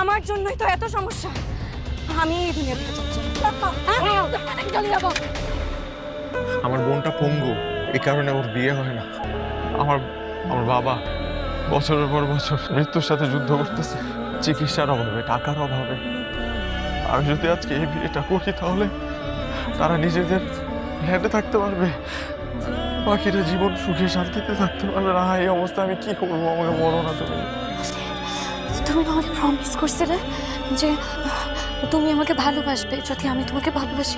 আমার জন্যই তো এত সমস্যা। আমি এই দুনিয়া থেকে চলে যাবো। আমার বোনটা পঙ্গু, এই কারণে ওর বিয়ে হয় না। আমার আমার বাবা বছরের পর বছর মৃত্যুর সাথে যুদ্ধ করতেছে, চিকিৎসার অভাবে, টাকার অভাবে। আমি যদি আজকে এই বিয়েটা করি তাহলে তারা নিজেদের হেঁটে থাকতে পারবে, বাকিটা জীবন সুখে শান্তিতে থাকতে পারবে না। এই অবস্থা আমি কি করবো? আমাকে বলো না তুমি। তুমি আমাকে প্রমিস করছিলে যে তুমি আমাকে ভালোবাসবে যদি আমি তোমাকে ভালোবাসি।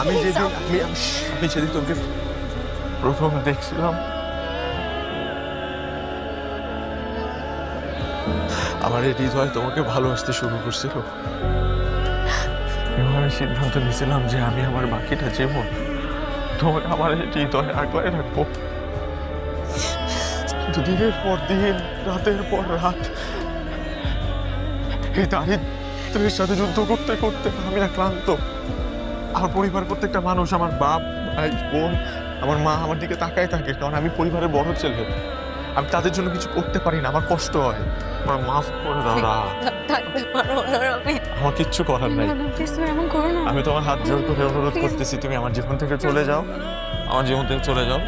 আমি যেদিন তোকে প্রথম দেখছিলাম, আমার এই হৃদয় তোমাকে ভালোবাসতে শুরু করছিল এবং আমি সিদ্ধান্ত নিয়েছিলাম যে আমি আমার বাকিটা জীবন তোমাকে আমার এই হৃদয়ে আগলায় রাখবো। কিন্তু দিনের পর দিন, রাতের পর রাত এই দারিদ্রের সাথে যুদ্ধ করতে করতে আমি না ক্লান্ত। আমার পরিবার, প্রত্যেকটা মানুষ, আমার বাপ, ভাই, বোন, আমার মা আমার দিকে তাকায় থাকে, কারণ আমি পরিবারের বড় ছেলে। আমি তাদের জন্য কিছু করতে পারি না, আমার কষ্ট হয়। আমার মাফ করে দাও না, আমার কিচ্ছু করার নাই। এমন করো না। আমি তোমার হাত জোর করে অনুরোধ করতেছি, তুমি আমার জীবন থেকে চলে যাও, আমার জীবন থেকে চলে যাও।